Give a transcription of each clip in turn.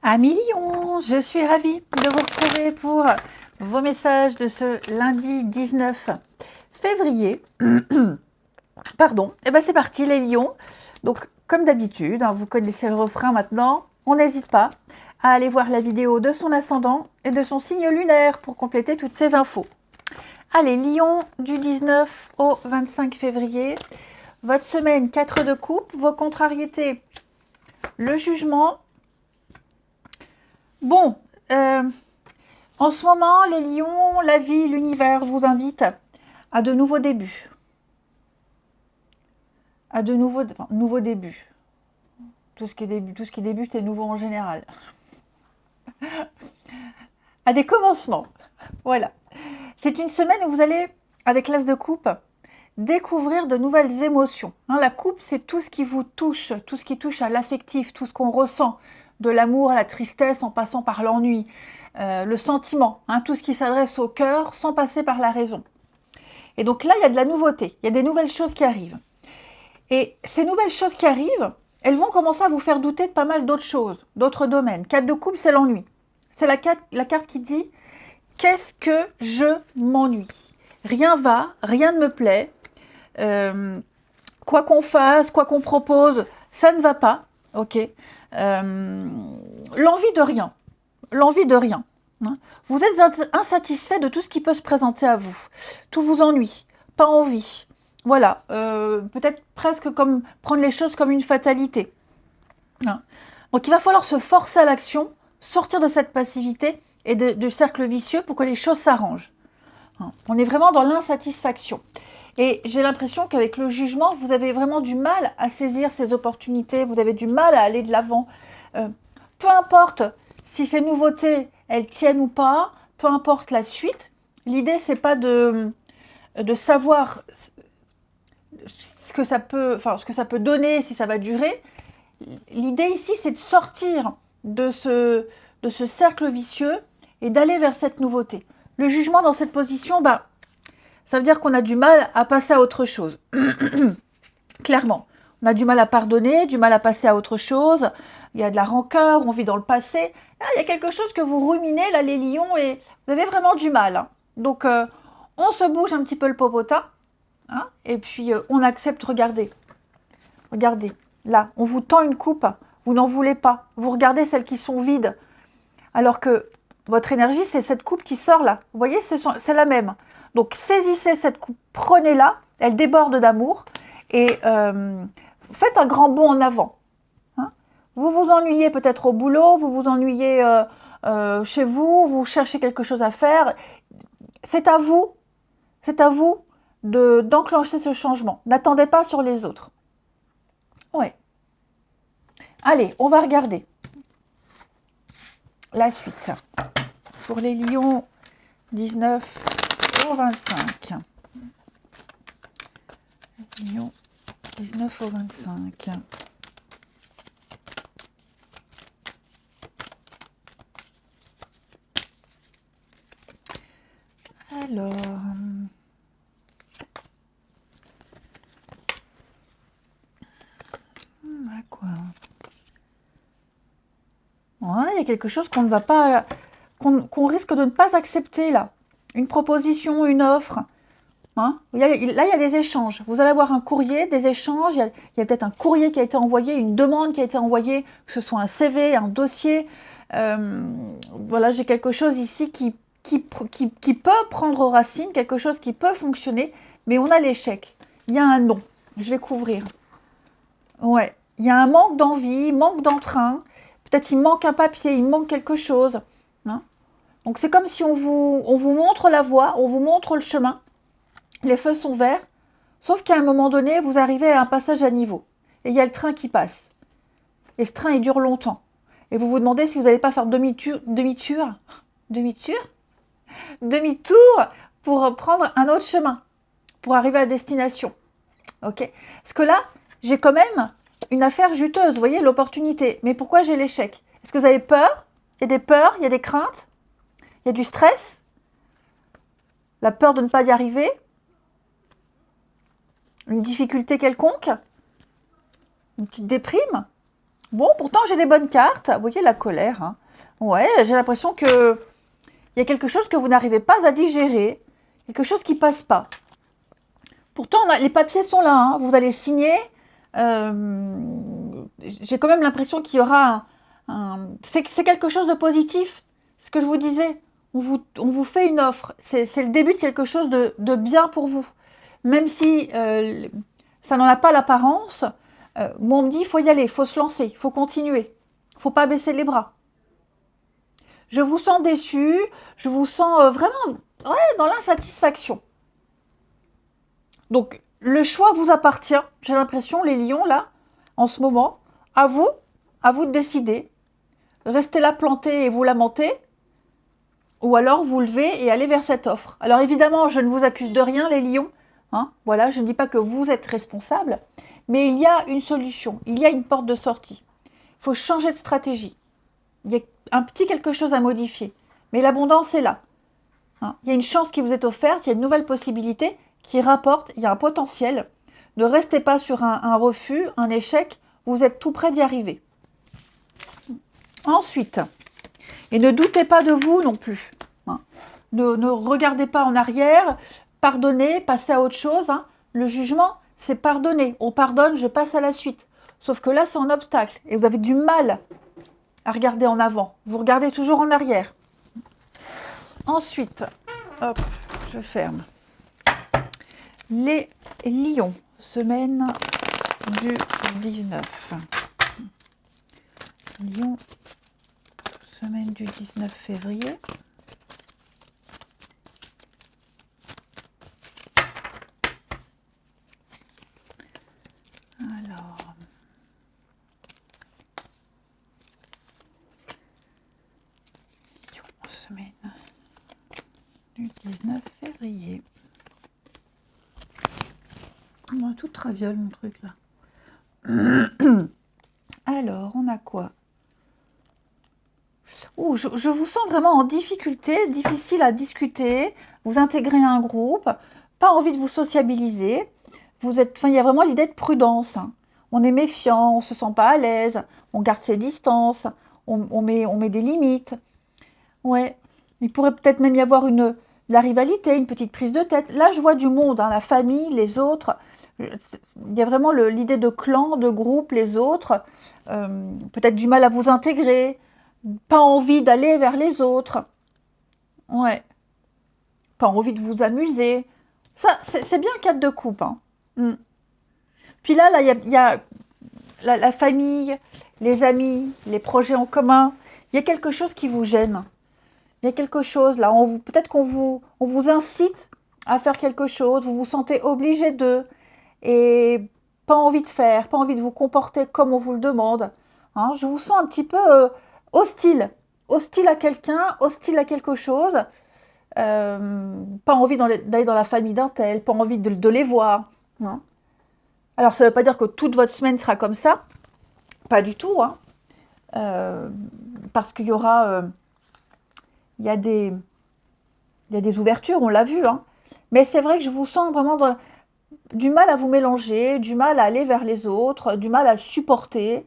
Amis Lion, je suis ravie de vous retrouver pour vos messages de ce lundi 19 février. Pardon, et bien c'est parti les Lions. Donc comme d'habitude, vous connaissez le refrain maintenant, on n'hésite pas à aller voir la vidéo de son ascendant et de son signe lunaire pour compléter toutes ces infos. Allez, Lion, du 19 au 25 février, votre semaine 4 de coupe, vos contrariétés, le jugement. Bon, en ce moment, les lions, la vie, l'univers vous invitent à de nouveaux débuts. À de nouveaux débuts. Tout ce qui débute est nouveau en général. À des commencements. Voilà. C'est une semaine où vous allez, avec l'as de coupe, découvrir de nouvelles émotions. La coupe, c'est tout ce qui vous touche, tout ce qui touche à l'affectif, tout ce qu'on ressent, de l'amour à la tristesse en passant par l'ennui, le sentiment, tout ce qui s'adresse au cœur sans passer par la raison. Et donc là, il y a de la nouveauté, il y a des nouvelles choses qui arrivent. Et ces nouvelles choses qui arrivent, elles vont commencer à vous faire douter de pas mal d'autres choses, d'autres domaines. 4 de coupe, c'est l'ennui. C'est la carte qui dit « Qu'est-ce que je m'ennuie ?» Rien va, rien ne me plaît. Quoi qu'on fasse, quoi qu'on propose, ça ne va pas. Ok. L'envie de rien. L'envie de rien. Vous êtes insatisfait de tout ce qui peut se présenter à vous. Tout vous ennuie. Pas envie. Voilà. Peut-être presque comme prendre les choses comme une fatalité. Donc il va falloir se forcer à l'action, sortir de cette passivité et de cercle vicieux pour que les choses s'arrangent. On est vraiment dans l'insatisfaction. Et j'ai l'impression qu'avec le jugement, vous avez vraiment du mal à saisir ces opportunités, vous avez du mal à aller de l'avant. Peu importe si ces nouveautés, elles tiennent ou pas, peu importe la suite, l'idée, c'est pas de savoir ce que ça peut donner, si ça va durer. L'idée ici, c'est de sortir de ce cercle vicieux et d'aller vers cette nouveauté. Le jugement dans cette position, ça veut dire qu'on a du mal à passer à autre chose. Clairement. On a du mal à pardonner, du mal à passer à autre chose. Il y a de la rancœur, on vit dans le passé. Là, il y a quelque chose que vous ruminez, là, les lions, et vous avez vraiment du mal. Donc, on se bouge un petit peu le popotin. Et puis, on accepte, regardez. Regardez. Là, on vous tend une coupe. Vous n'en voulez pas. Vous regardez celles qui sont vides. Alors que votre énergie, c'est cette coupe qui sort là. Vous voyez, c'est la même. Donc, saisissez cette coupe, prenez-la, elle déborde d'amour et faites un grand bond en avant. Vous vous ennuyez peut-être au boulot, vous vous ennuyez chez vous, vous cherchez quelque chose à faire. C'est à vous d'enclencher ce changement. N'attendez pas sur les autres. Ouais. Allez, on va regarder la suite. Pour les lions, 19 au 25. Lion, 19 au 25. Alors... quoi? Ouais, il y a quelque chose qu'on ne va pas... qu'on risque de ne pas accepter là. Une proposition, une offre. Là, il y a des échanges. Vous allez avoir un courrier, des échanges. Il y a peut-être un courrier qui a été envoyé, une demande qui a été envoyée, que ce soit un CV, un dossier. Voilà, j'ai quelque chose ici qui peut prendre racine, quelque chose qui peut fonctionner, mais on a l'échec. Il y a un non. Je vais couvrir. Ouais, il y a un manque d'envie, manque d'entrain. Peut-être il manque un papier, il manque quelque chose. Donc c'est comme si on vous montre la voie, on vous montre le chemin. Les feux sont verts, sauf qu'à un moment donné, vous arrivez à un passage à niveau. Et il y a le train qui passe. Et ce train, il dure longtemps. Et vous vous demandez si vous n'allez pas faire demi-tour pour prendre un autre chemin, pour arriver à destination. Ok. Parce que là, j'ai quand même une affaire juteuse, vous voyez, l'opportunité. Mais pourquoi j'ai l'échec? Est-ce que vous avez peur? Il y a des peurs, il y a des craintes, il y a du stress, la peur de ne pas y arriver, une difficulté quelconque, une petite déprime. Bon, pourtant, j'ai des bonnes cartes. Vous voyez, la colère. Hein. Ouais, j'ai l'impression que il y a quelque chose que vous n'arrivez pas à digérer. Quelque chose qui passe pas. Pourtant, les papiers sont là. Hein. Vous allez signer. J'ai quand même l'impression qu'il y aura c'est quelque chose de positif. Ce que je vous disais. On vous fait une offre. C'est le début de quelque chose de bien pour vous. Même si ça n'en a pas l'apparence, moi on me dit il faut y aller, il faut se lancer, il faut continuer. Il ne faut pas baisser les bras. Je vous sens déçu, je vous sens vraiment dans l'insatisfaction. Donc, le choix vous appartient, j'ai l'impression, les lions, là, en ce moment. À vous de décider. Restez là planté et vous lamenter, ou alors vous levez et allez vers cette offre. Alors évidemment, je ne vous accuse de rien, les lions. Hein, voilà, je ne dis pas que vous êtes responsable, mais il y a une solution, il y a une porte de sortie. Il faut changer de stratégie. Il y a un petit quelque chose à modifier, mais l'abondance est là. Hein, il y a une chance qui vous est offerte, il y a une nouvelle possibilité qui rapporte, il y a un potentiel. Ne restez pas sur un refus, un échec, vous êtes tout près d'y arriver. Ensuite, et ne doutez pas de vous non plus. Hein. Ne regardez pas en arrière, pardonnez, passez à autre chose. Hein. Le jugement, c'est pardonner. On pardonne, je passe à la suite. Sauf que là, c'est un obstacle. Et vous avez du mal à regarder en avant. Vous regardez toujours en arrière. Ensuite, hop, je ferme. Les lions, semaine du 19. Lions, semaine du 19 février. Alors, Lions, semaine du 19 février. On a tout traviole mon truc là. Alors, on a quoi? Oh, je vous sens vraiment en difficulté, difficile à discuter, vous intégrez un groupe, pas envie de vous sociabiliser. Vous êtes, il y a vraiment l'idée de prudence. Hein. On est méfiant, on ne se sent pas à l'aise, on garde ses distances, on met des limites. Ouais, il pourrait peut-être même y avoir de la rivalité, une petite prise de tête. Là, je vois du monde, hein, la famille, les autres. Il y a vraiment l'idée de clan, de groupe, les autres. Peut-être du mal à vous intégrer. Pas envie d'aller vers les autres. Ouais. Pas envie de vous amuser. Ça, c'est bien 4 de coupe. Hein. Puis là, il y a la famille, les amis, les projets en commun. Il y a quelque chose qui vous gêne. Il y a quelque chose là. Peut-être qu'on vous incite à faire quelque chose. Vous vous sentez obligé de. Et pas envie de faire, pas envie de vous comporter comme on vous le demande. Hein, je vous sens un petit peu hostile à quelqu'un, hostile à quelque chose. Pas envie d'aller dans la famille d'un tel, pas envie de les voir. Hein. Alors ça ne veut pas dire que toute votre semaine sera comme ça, pas du tout. Hein. Parce qu'il y aura, il y a des ouvertures, on l'a vu. Hein. Mais c'est vrai que je vous sens vraiment du mal à vous mélanger, du mal à aller vers les autres, du mal à le supporter.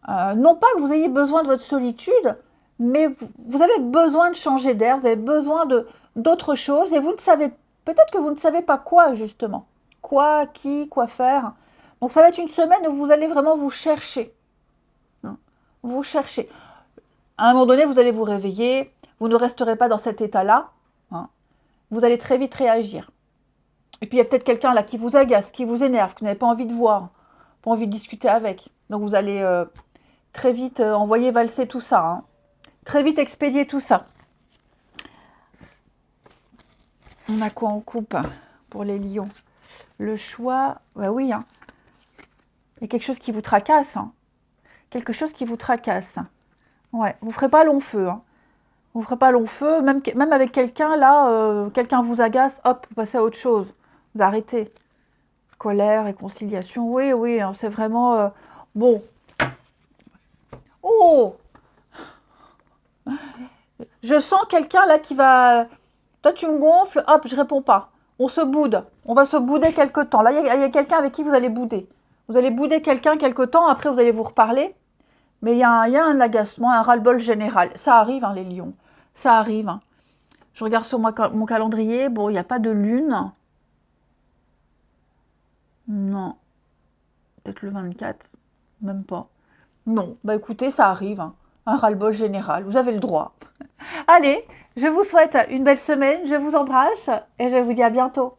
Non pas que vous ayez besoin de votre solitude, mais vous avez besoin de changer d'air, vous avez besoin d'autre chose, et vous ne savez, peut-être que vous ne savez pas quoi, justement. Quoi, qui, quoi faire. Donc ça va être une semaine où vous allez vraiment vous chercher. Vous cherchez. À un moment donné, vous allez vous réveiller, vous ne resterez pas dans cet état-là. Hein. Vous allez très vite réagir. Et puis il y a peut-être quelqu'un là qui vous agace, qui vous énerve, que vous n'avez pas envie de voir, pas envie de discuter avec. Donc vous allez très vite envoyer valser tout ça. Hein. Très vite expédier tout ça. On a quoi en coupe pour les lions? Le choix, bah oui. Hein. Il y a quelque chose qui vous tracasse. Hein. Quelque chose qui vous tracasse. Ouais, vous ne ferez pas long feu. Hein. Vous ne ferez pas long feu. Même avec quelqu'un, là, quelqu'un vous agace, hop, vous passez à autre chose. Vous arrêtez. Colère, réconciliation, oui, oui, hein, c'est vraiment... bon. Oh! Je sens quelqu'un là qui va... Toi, tu me gonfles, hop, je réponds pas. On se boude. On va se bouder quelque temps. Là, il y a quelqu'un avec qui vous allez bouder. Vous allez bouder quelqu'un quelque temps, après vous allez vous reparler. Mais il y a un agacement, un ras-le-bol général. Ça arrive, hein, les lions. Ça arrive. Hein. Je regarde sur mon calendrier. Bon, il n'y a pas de lune. Non. Peut-être le 24. Même pas. Non. Bah écoutez, ça arrive. Hein. Un ras-le-bol général. Vous avez le droit. Allez, je vous souhaite une belle semaine. Je vous embrasse et je vous dis à bientôt.